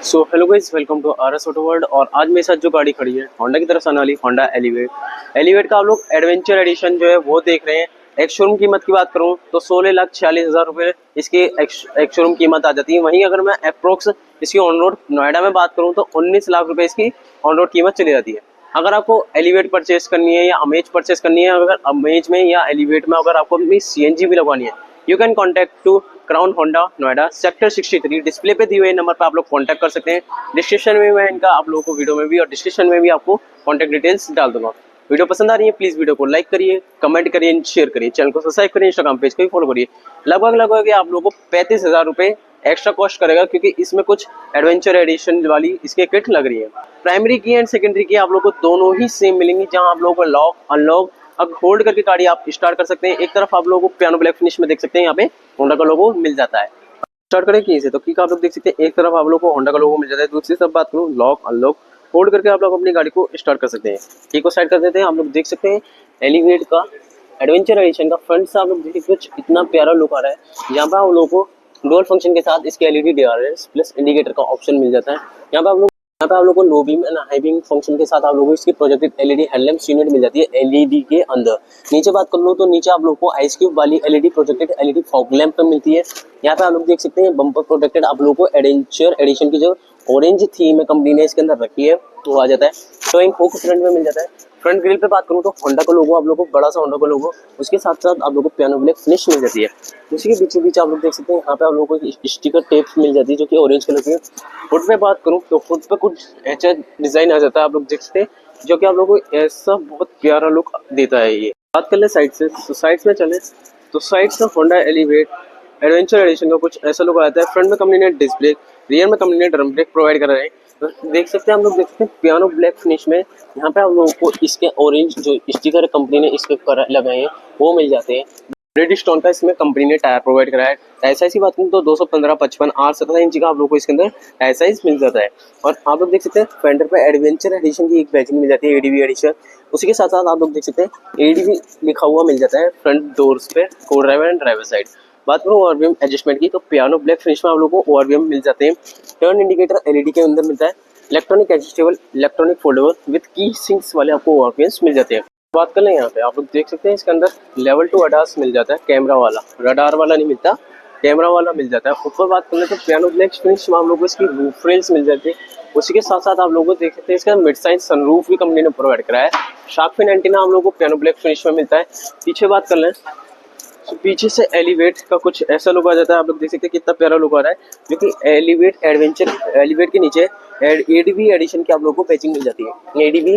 So hello guys, welcome to R S auto world. और आज मेरे साथ जो गाड़ी खड़ी है होंडा की तरफ से आने वाली होंडा एलिवेट। एलिवेट का आप लोग एडवेंचर एडिशन जो है वो देख रहे हैं। एक शोरूम कीमत की बात करूं तो 16,46,000 रुपये इसकी एक शोरूम कीमत आ जाती है। वहीं अगर मैं अप्रोक्स इसकी ऑन रोड नोएडा में बात करूं तो 19 लाख रुपए इसकी ऑन रोड कीमत चली जाती है। अगर आपको एलिवेट परचेस करनी है या अमेज परचेस करनी है, अगर अमेज में या एलिवेट में अगर आपको अपनी सीएनजी भी लगवानी है, you can contact to Crown Honda Noida sector 63। Display पे दिए हुए नंबर पर आप लोग कांटेक्ट कर सकते हैं। डिस्क्रिप्शन में मैं इनका आप लोगों को वीडियो में भी और डिस्क्रिप्शन में भी आपको कांटेक्ट डिटेल्स डाल दूंगा। वीडियो पसंद आ रही है प्लीज वीडियो को लाइक करिए, कमेंट करिए, शेयर करिए, चैनल को सब्सक्राइब करिए, इंस्टाग्राम पेज को भी फॉलो करिए। लगभग आप लोगों को 35,000 रुपये एक्स्ट्रा कॉस्ट करेगा, क्योंकि इसमें कुछ एडवेंचर एडिशन वाली इसके किट लग रही है। प्राइमरी की एंड सेकेंडरी की आप लोगों को दोनों ही सेम मिलेंगी, जहां आप लोगों को लॉक अनलॉक अब होल्ड करके गाड़ी आप स्टार्ट कर सकते हैं। एक तरफ आप लोगों को पियानो ब्लैक फिनिश में देख सकते हैं, यहाँ पे होंडा का लोगो मिल जाता है। स्टार्ट करें की से तो की आप लोग देख सकते हैं, एक तरफ आप लोग को होंडा का लोगो मिल जाता है। दूसरी तरफ बात करूँ लॉक अनलॉक होल्ड करके आप लोग अपनी गाड़ी को स्टार्ट कर सकते हैं। की को साइड कर देते हैं। आप लोग देख सकते हैं एलिवेट का एडवेंचर एडिशन का फ्रंट से आप लोग देखिए कुछ इतना प्यारा लुक आ रहा है। यहाँ पर आप लोगों को डुअल फंक्शन के साथ इसके एलईडी डीआरएस प्लस इंडिकेटर का ऑप्शन मिल जाता है। यहाँ पे आप लोग को low beam and high beam function के साथ आप लोगों को इसकी प्रोजेक्टेड एलईडी हेडलैम्प यूनिट मिल जाती है एलईडी के अंदर। नीचे बात कर लो तो नीचे आप लोग को आइस क्यूब वाली LED projected LED fog lamp मिलती है। यहाँ पे आप लोग देख सकते हैं बम्पर प्रोटेक्टेड आप लोगों को एडवेंचर एडिशन की जो ऑरेंज थीम है कंपनी ने इसके अंदर रखी है वो आ जाता है। शोइंग हुक फ्रंट में मिल जाता है। फ्रंट ग्रिल पे बात करूँ तो होंडा का लोगो आप लोगों को बड़ा सा होंडा का लोगो, उसके साथ साथ आप लोगों को पियानो ब्लैक फिनिश मिल जाती है। उसी के बीचों बीच आप लोग देख सकते हैं यहाँ पे आप लोगों को स्टिकर टेप मिल जाती है जो कि ऑरेंज कलर की है। हुड पे बात करूँ तो हुड पे कुछ ऐसा डिजाइन आ जाता है आप लोग देख सकते हैं, जो कि आप लोगों को ऐसा बहुत प्यारा लुक देता है। ये बात कर ले साइड से, तो साइड में चले तो साइड से होंडा एलिवेट एडवेंचर एडिशन का कुछ ऐसा लुक आता है। फ्रंट में कंपनी ने डिस्क ब्रेक, रियर में कंपनी ने ड्रम ब्रेक प्रोवाइड करा है। तो देख सकते हैं हम लोग, देख सकते हैं पियानो ब्लैक फिनिश में यहाँ पे हम लोगों को इसके ऑरेंज जो स्टिकर कंपनी ने इसके लगाए हैं वो मिल जाते हैं। रेड स्टोन का इसमें कंपनी ने टायर प्रोवाइड कराया है। टायर साइज की बात करूँ तो 215, 55, 8, 17 इंच का आप लोगों को इसके अंदर टायर साइज मिल जाता है। और आप लोग देख सकते हैं फेंडर पे एडवेंचर एडिशन की एक बैजिंग मिल जाती है, एडीवी एडिशन। उसी के साथ साथ आप लोग देख सकते हैं एडीवी लिखा हुआ मिल जाता है फ्रंट डोर्स पे, को ड्राइवर एंड ड्राइवर साइड। बात करूँ ओआरवीएम एडजस्टमेंट की तो पियानो ब्लैक फिनिश में आप लोगों को ओआरवीएम मिल जाते हैं। टर्न इंडिकेटर एलईडी के अंदर मिलता है। Electronic adjustable, electronic foldable with की सिंक्स वाले आपको ओआरवीएम्स मिल जाते हैं। बात कर लें यहाँ पे आप लोग देख सकते हैं इसके अंदर लेवल 2 अडास मिल जाता है, कैमरा वाला, रडार वाला नहीं मिलता, कैमरा वाला मिल जाता है। ऊपर बात कर ले तो पियानो ब्लैक फिनिश में आप लोगों को इसकी रूफ रेल्स मिल जाती है। उसी के साथ साथ आप लोगों को देख सकते हैं इसका मिड साइज सनरूफ भी कंपनी ने प्रोवाइड कराया है। शार्क फिन एंटीना आप लोगों को पियानो ब्लैक फिनिश में मिलता है। पीछे बात कर लें तो पीछे से एलिवेट का कुछ ऐसा लुक आ जाता है। आप लोग देख सकते हैं कितना प्यारा लुक आ रहा है, जो कि एलिवेट एडवेंचर एलिवेट के नीचे एडीवी एडिशन की आप लोगों को पैचिंग मिल जाती है। एडीवी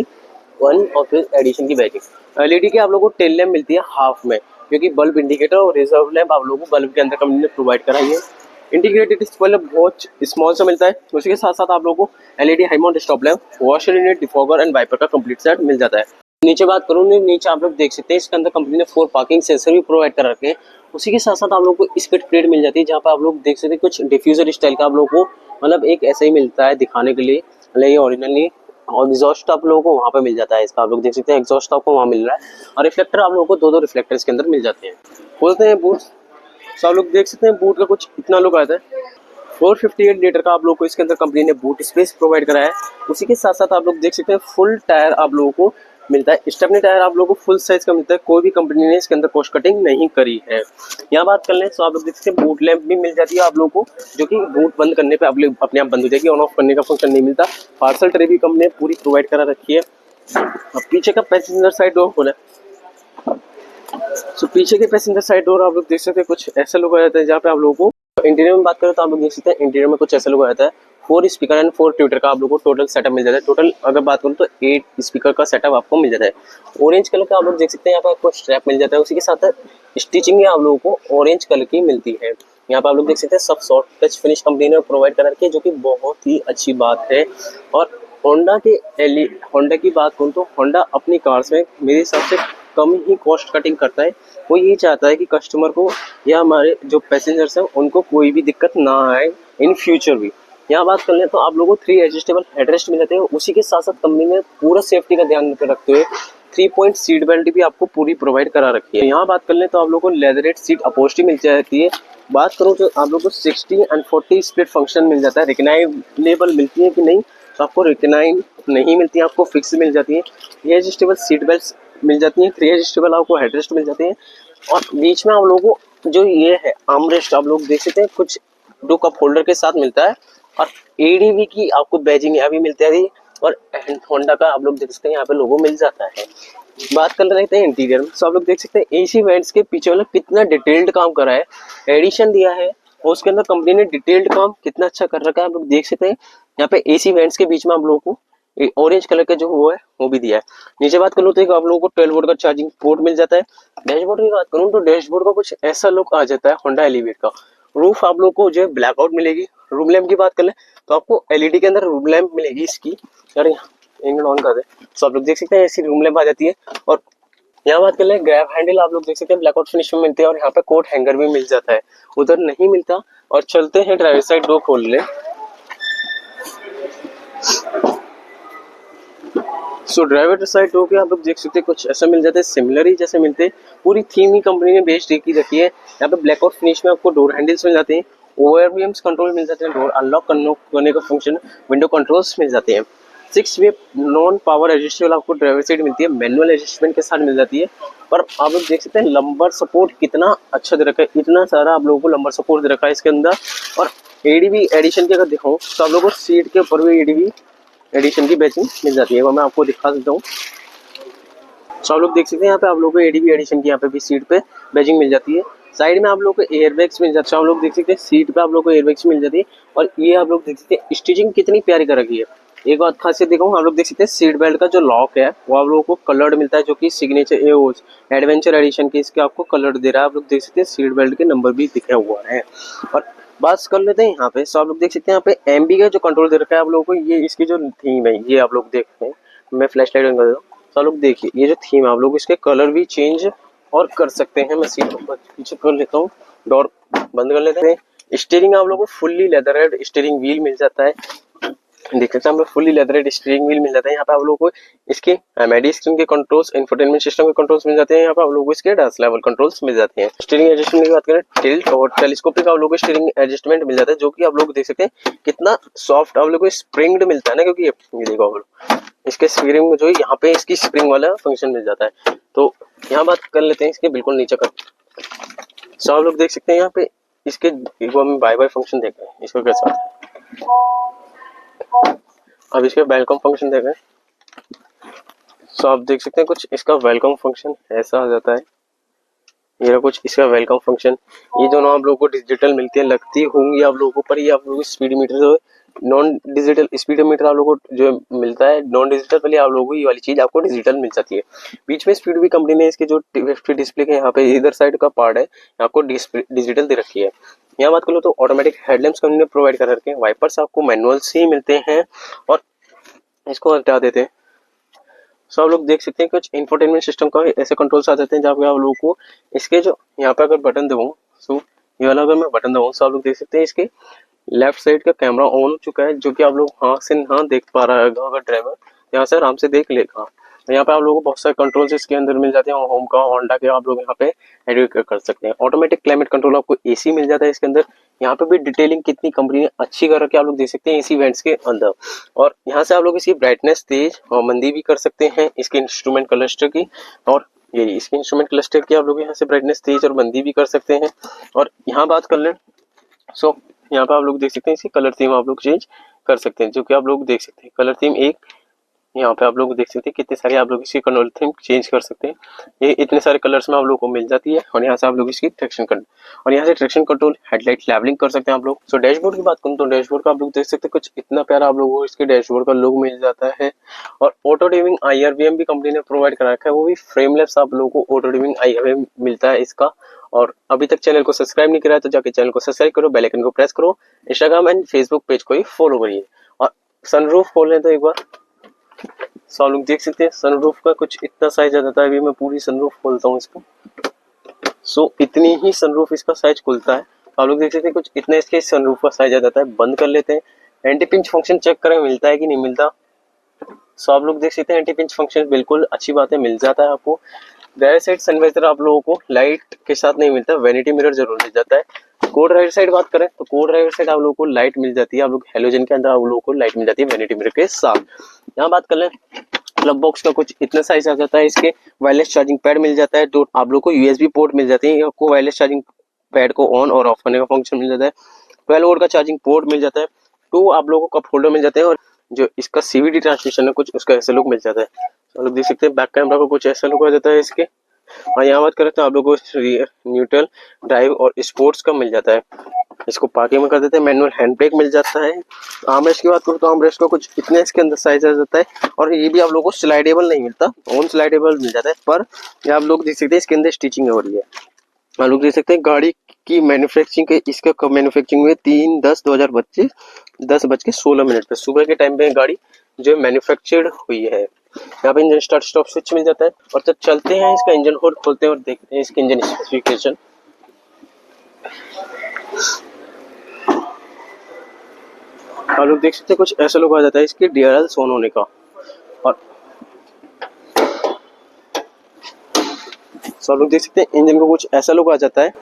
1 और फिर एडिशन की बैजिंग। एलईडी की आप लोगों को टेल लैम्प मिलती है हाफ में, क्योंकि बल्ब इंडिकेटर और रिजर्व लैम्प आप लोगों को बल्ब के अंदर कंपनी ने प्रोवाइड कराई है। इंटीग्रेटेड डिस्प्ले बहुत स्मॉल सा मिलता है। उसी के साथ साथ आप लोगों को LED high mount stop lamp, washer unit, defogger and wiper का कंप्लीट सेट मिल जाता है। नीचे बात करूँ नीचे आप लोग देख सकते हैं इसके अंदर कंपनी ने 4 पार्किंग सेंसर भी प्रोवाइड कर रखे हैं। उसी के साथ साथ आप लोगों को स्किड प्लेट मिल जाती है, जहाँ पर आप लोग देख सकते हैं कुछ डिफ्यूजर स्टाइल का आप लोगों को मतलब एक ऐसा ही मिलता है दिखाने के लिए, मतलब ये ओरिजिनल नहीं। और एग्जॉस्ट आप लोगों को वहाँ पे मिल जाता है इसका, आप लोग देख सकते हैं एग्जॉस्ट आपको वहाँ मिल रहा है। और रिफ्लेक्टर आप लोगों को 2-2 रिफ्लेक्टर इसके अंदर मिल जाते हैं। बोलते हैं बूट, तो आप लोग देख सकते हैं बूट का कुछ इतना लुक आता है। 458 लीटर का आप लोगों को इसके अंदर कंपनी ने बूट स्पेस प्रोवाइड कराया है। उसी के साथ साथ आप लोग देख सकते हैं फुल टायर आप लोगों को मिलता है। स्टेपनी टायर आप लोगों को फुल साइज का मिलता है, कोई भी कंपनी ने इसके अंदर कॉस्ट कटिंग नहीं करी है। यहाँ बात कर लें तो आप लोग देख सकते हैं बूट लैंप भी मिल जाती है आप लोगों को, जो कि बूट बंद करने पे आप लोग अपने आप बंद हो जाएगी, ऑन ऑफ करने का फंक्शन नहीं मिलता। पार्सल ट्रे भी कंपनी ने पूरी प्रोवाइड करा रखी है। अब पीछे का पैसेंजर साइड डोर खोला, सो पीछे के पैसेंजर साइड डोर आप लोग देख सकते हैं कुछ ऐसा लुक आ जाता है। जहाँ पे आप लोगों को इंटीरियर में बात करें तो आप लोग देख सकते हैं इंटीरियर में कुछ ऐसा लुक आ जाता है। 4 स्पीकर एंड 4 ट्यूटर का आप लोगों को टोटल सेटअप मिल जाता है। टोटल अगर बात करूँ तो 8 स्पीकर का सेटअप आपको मिल जाता है। ऑरेंज कलर का आप लोग देख सकते हैं, यहाँ पे आपको स्ट्रैप मिल जाता है। उसी के साथ स्टिचिंग आप लोगों को ऑरेंज कलर की मिलती है। यहाँ पे आप लोग देख सकते हैं सब सॉफ्ट टच फिनिश कंपनी ने प्रोवाइड कर रखी है, जो कि बहुत ही अच्छी बात है। और होंडा की बात करूँ तो होंडा अपनी कार्स में मेरे हिसाब से कम ही कॉस्ट कटिंग करता है। वो ये चाहता है कि कस्टमर को या हमारे जो पैसेंजर्स हैं उनको कोई भी दिक्कत ना आए इन फ्यूचर भी। यहाँ बात कर लें तो आप लोगों को 3 एडजस्टेबल हेडरेस्ट मिल जाते हैं। उसी के साथ साथ कंपनी ने पूरा सेफ्टी का ध्यान रखते हुए 3 पॉइंट सीट बेल्ट भी आपको पूरी प्रोवाइड करा रखी है। यहाँ बात कर लें तो आप लोगों को लेदरेट सीट अपॉस्ट्री मिल जाती है। बात करूँ तो आप लोगों को 60 एंड 40 स्प्लिट फंक्शन मिल जाता है। रिकनाइनेबल मिलती है कि नहीं, तो आपको रिकनाइन नहीं मिलती है, आपको फिक्स मिल जाती है। 3 एडजस्टेबल सीट बेल्ट मिल जाती है, 3 एडजस्टेबल आपको हेडरेस्ट मिल जाते हैं। और बीच में आप लोगों को जो ये है आर्मरेस्ट आप लोग देख सकते हैं, कुछ 2 कप होल्डर के साथ मिलता है। और एडीवी की आपको बैजिंग यहाँ भी मिलती है, और होंडा का आप लोग देख सकते हैं यहाँ पे लोगो मिल जाता है। बात कर रहे थे इंटीरियर में, तो आप लोग देख सकते हैं एसी वेंट्स के पीछे वाला कितना डिटेल्ड काम करा है, एडिशन दिया है, और उसके अंदर कंपनी ने डिटेल्ड काम कितना अच्छा कर रखा है आप लोग देख सकते हैं। यहाँ पे एसी वेंट्स के बीच में आप लोगों को ऑरेंज कलर का जो वो है वो भी दिया है। नीचे बात कर लो तो आप लोगों को 12 वोल्ट का चार्जिंग पोर्ट मिल जाता है। डैशबोर्ड की बात करूँ तो डैशबोर्ड का कुछ ऐसा लुक आ जाता है होंडा एलिवेट का। रूफ आप लोगों को जो है ब्लैकआउट मिलेगी। रूम लैम्प की बात कर ले तो आपको एलईडी के अंदर रूम लैम्प मिलेगी इसकी। अरे इंजन ऑन कर दे तो आप लोग देख सकते हैं ऐसी रूम लैम्प आ जाती है। और यहाँ बात कर ले ग्रैब हैंडल आप लोग देख सकते हैं ब्लैकआउट फिनिश में मिलते हैं, और यहाँ पे कोट हैंगर भी मिल जाता है, उधर नहीं मिलता। और चलते हैं ड्राइवर साइड डोर खोल ले। सो ड्राइवर साइड डोर के आप लोग देख सकते हैं कुछ ऐसा मिल जाता है, सिमिलर ही जैसे मिलते हैं। पूरी थीम ही कंपनी ने बेस्ड की रखी है। यहाँ पे ब्लैकआउट फिनिश में आपको डोर हैंडल्स मिल जाते हैं, ओआरवीएम्स कंट्रोल मिल जाते हैं, डोर अनलॉक करने का फंक्शन, विंडो कंट्रोल्स मिल जाते हैं। 6 वे नॉन पावर एडजस्टेबल आपको ड्राइवर साइड मिलती है, मैनुअल एडजस्टमेंट के साथ मिल जाती है। पर आप लोग देख सकते हैं लंबर सपोर्ट कितना अच्छा दे रखा है, इतना सारा आप लोगों को लंबर सपोर्ट दे रखा है इसके अंदर। और एडीवी एडिशन की अगर दिखाऊं तो आप लोगों को सीट के ऊपर भी एडीवी एडिशन की बैचिंग मिल जाती है, वो मैं आपको दिखा देता हूँ। तो आप लोग देख सकते हैं यहाँ पे आप लोगों को एडीवी एडिशन की यहाँ पे भी सीट पे बैचिंग मिल जाती है। साइड में आप लोगों को एयरबैग्स मिल जाते हैं। आप लोग देख सकते हैं सीट पे आप लोगों को एयरबैग्स मिल जाती है। और ये आप लोग देख सकते हैं स्टिचिंग कितनी प्यारी कर रखी है। एक बात खासियत दिखाऊं, आप लोग देख सकते हैं सीट बेल्ट का जो लॉक है वो आप लोगों को कलर्ड मिलता है, जो कि सिग्नेचर एडवेंचर एडिशन के इसके आपको कलर दे रहा है। आप लोग देख सकते हैं सीट बेल्ट के नंबर भी दिखे हुआ है। और बात कर लेते हैं यहाँ पे, सो आप लोग देख सकते हैं यहाँ पे एमबी का जो कंट्रोल दे रखा है आप लोगों को, ये इसकी जो थीम है ये आप लोग देख रहे हैं। मैं फ्लैश लाइट ऑन कर देता हूँ तो आप लोग देखिए ये जो थीम है आप लोग इसके कलर भी चेंज और कर सकते हैं। मैं सीट को पीछे कर लेता हूँ, डोर बंद कर लेते हैं। स्टीयरिंग आप लोगों को फुल्ली लेदर स्टीयरिंग व्हील मिल जाता है, देख सकते हैं हमें फुल्ली लेदर स्टीयरिंग व्हील मिल जाता है। यहाँ पे आप लोगों को इसके एमआईडी स्क्रीन के कंट्रोल्स, इंफोटेनमेंट सिस्टम के कंट्रोल्स मिल जाते हैं। यहाँ पे आप लोगों को इसके डैश लेवल कंट्रोल्स मिल जाते हैं। स्टीयरिंग एडजस्टमेंट की बात करें, टिल्ट और टेलीस्कोपिक आप लोगों को स्टीयरिंग एडजस्टमेंट मिल जाता है, जो कि आप लोग देख सकते हैं कितना सॉफ्ट आप लोगों को स्प्रिंग्ड मिलता है ना, क्योंकि ये देखो आप लोग इसके स्टीयरिंग में जो है यहाँ पे इसकी स्प्रिंग वाला फंक्शन मिल जाता है। तो यहाँ बात कर लेते हैं इसके बिल्कुल नीचे का। सो आप लोग देख सकते हैं यहाँ पे इसके एक बार हम बाय बाय फंक्शन देख रहे हैं इसको कैसा है। अब इसके वेलकम फंक्शन देखें, सो आप देख सकते हैं कुछ इसका वेलकम फंक्शन ऐसा आ जाता है। ये कुछ इसका वेलकम फंक्शन, ये दोनों आप लोगों को डिजिटल मिलती है, लगती होंगी आप लोगों को, पर ये आप लोगों को स्पीड मीटर जो नॉन डिजिटल स्पीड मीटर आप लोगों को जो मिलता है नॉन डिजिटल, पहले आप लोगों को ये वाली चीज आपको डिजिटल मिल जाती है। बीच में स्पीड भी कंपनी ने इसके जो डिस्प्ले के यहाँ पे इधर साइड का पार्ट है आपको डिजिटल दे रखी है। यहाँ बात कर लो तो ऑटोमेटिक हेडलैम्प्स कंपनी ने प्रोवाइड कर रखे हैं। वाइपर्स आपको मैनुअल से ही मिलते हैं, और इसको हटा देते हैं। सो आप लोग देख सकते हैं कुछ इंफोटेनमेंट सिस्टम का ऐसे कंट्रोल्स आ जाते हैं जहाँ पे आप लोगों को इसके जो यहाँ पे अगर बटन दबाऊं, सो ये वाला अगर मैं बटन दबाऊं तो आप लोग देख सकते हैं इसके लेफ्ट साइड का कैमरा ऑन हो चुका है, जो कि आप लोग हाथ से ना देख पा रहा है अगर ड्राइवर यहाँ से आराम से देख लेगा। यहाँ पे आप लोगों को बहुत सारे कंट्रोल्स इसके अंदर मिल जाते हैं, होम का होंडा के आप लोग यहाँ पे एडिट कर सकते हैं। ऑटोमेटिक क्लाइमेट कंट्रोल आपको एसी मिल जाता है इसके अंदर। यहाँ पे भी डिटेलिंग कितनी कंपनी ने अच्छी कर रखी है आप लोग देख सकते हैं एसी वेंट्स के अंदर। और यहाँ से आप लोग इसकी ब्राइटनेस तेज और मंदी भी कर सकते हैं इसके इंस्ट्रूमेंट क्लस्टर की, और ये इसके इंस्ट्रूमेंट क्लस्टर की आप लोग यहाँ से ब्राइटनेस तेज और मंदी भी कर सकते हैं। और यहाँ बात कर लें, सो यहाँ पे आप लोग देख सकते हैं इसकी कलर थीम आप लोग चेंज कर सकते हैं, जो कि आप लोग देख सकते हैं कलर थीम एक यहाँ पे आप लोग देख सकते हैं कितने सारे आप लोग इसकी कलर थीम चेंज कर सकते हैं। ये इतने सारे कलर्स में आप लोग को मिल जाती है। और यहाँ से आप लोग इसकी ट्रैक्शन कंट्रोल, और यहाँ से ट्रैक्शन कंट्रोल हेडलाइट लेवलिंग कर सकते हैं आप लोग। सो डैशबोर्ड की बात करूँ तो डैशबोर्ड का आप लोग देख सकते हैं कुछ इतना प्यारा आप लोगों को इसके डैशबोर्ड का लुक मिल जाता है। और ऑटो डिमिंग IRVM भी कंपनी ने प्रोवाइड करा रखा है, वो भी फ्रेमलेस आप लोगों को ऑटो डिमिंग IRVM मिलता है इसका। और अभी तक चैनल को सब्सक्राइब नहीं करा है तो जाके चैनल को सब्सक्राइब करो, बेल आइकन को प्रेस करो, इंस्टाग्राम एंड फेसबुक पेज को ही फॉलो करिए। और सनरूफ खोल लें तो एक बार, सो आप लोग देख सकते हैं सनरूफ का कुछ इतना साइज आ जाता है। अभी मैं पूरी सनरूफ खोलता हूँ इसको, सो इतनी ही सनरूफ इसका साइज खुलता है। आप लोग देख सकते हैं कुछ इतना इसके सनरूफ का साइज आ जाता है। बंद कर लेते हैं, एंटी पिंच फंक्शन चेक करें मिलता है कि नहीं मिलता। सो आप लोग देख सकते हैं एंटी पिंच फंक्शन बिल्कुल अच्छी बात है, मिल जाता है आपको। राइट साइड सनवाइजर आप लोगों को लाइट के साथ नहीं मिलता, वैनिटी मिरर जरूर मिल जाता है। कोड राइट साइड बात करें तो कोड राइट साइड आप लोगों को लाइट मिल जाती है, आप लोग हेलोजन के अंदर आप लोगों को लाइट मिल जाती है वैनिटी मिरर के साथ। यहाँ बात कर लें प्लग बॉक्स का, कुछ इतना साइज आ जाता है। इसके वायरलेस चार्जिंग पैड मिल जाता है, जो आप लोग को यूएसबी पोर्ट मिल जाती है, आपको वायरलेस चार्जिंग पैड को ऑन और ऑफ करने का फंक्शन मिल जाता है। 12 वोल्ट का चार्जिंग पोर्ट मिल जाता है। 2 आप लोगों को कप होल्डर मिल जाते हैं, और जो इसका सीवीडी ट्रांसमिशन है कुछ उसका ऐसा लुक मिल जाता है। आप लोग देख सकते हैं बैक कैमरा को कुछ ऐसा लुक आ जाता है इसके। और यहाँ बात करें तो आप लोगों को न्यूट्रल, ड्राइव और स्पोर्ट्स का मिल जाता है। इसको पार्किंग में कर देते हैं। मैनुअल हैंड ब्रेक मिल जाता है। आर्मरेस्ट की बात करूँ तो आर्मरेस्ट का कुछ इतने इसके अंदर साइज आ जाता है, और ये भी आप लोगों को स्लाइडेबल नहीं मिलता, ऑन स्लाइडेबल मिल जाता है। पर ये आप लोग देख सकते हैं इसके अंदर स्टिचिंग हो रही है। आप लोग देख सकते हैं गाड़ी की मैन्युफैक्चरिंग के, इसका कब मैन्युफैक्चरिंग हुई 3/10/2025 10:16 पे सुबह के टाइम पे गाड़ी जो मैन्युफैक्चर्ड हुई है। यहाँ पे इंजन स्टार्ट स्टॉप स्विच मिल जाता है। और जब चलते हैं इसका इंजन होड खोलते हैं और देखते हैं इसके इंजन स्पेसिफिकेशन। आप लोग देख सकते हैं कुछ ऐसा लुक आ जाता है इसके DRL ऑन होने का। और सब लोग देख सकते हैं इंजन को कुछ ऐसा लुक आ जाता है।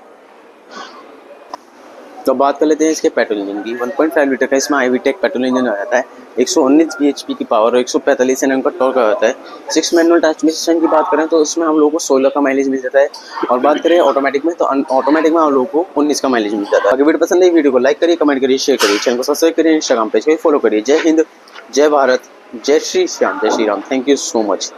तो बात कर लेते हैं इसके पेट्रोल इंजन की। 1.5 लीटर का इसमें IVTEC पेट्रोल इंजन आ जाता है। 119 bhp की पावर और 145 Nm का टॉर्क आ जाता है। 6 मैनुअल ट्रांसमिशन की बात करें तो उसमें हम लोगों को 16 का माइलेज मिल जाता है। और बात करें ऑटोमेटिक में तो ऑटोमेटिक में हम लोगों को 19 का माइलेज मिल जाता है। अगर वीडियो पसंद है वीडियो को लाइक करिए, कमेंट करिए, शेयर करिए, चैनल को सब्सक्राइब करिए, इंस्टाग्राम पेज को फॉलो करिए। जय हिंद, जय भारत, जय श्री श्याम, जय Shri Ram. Thank you so much.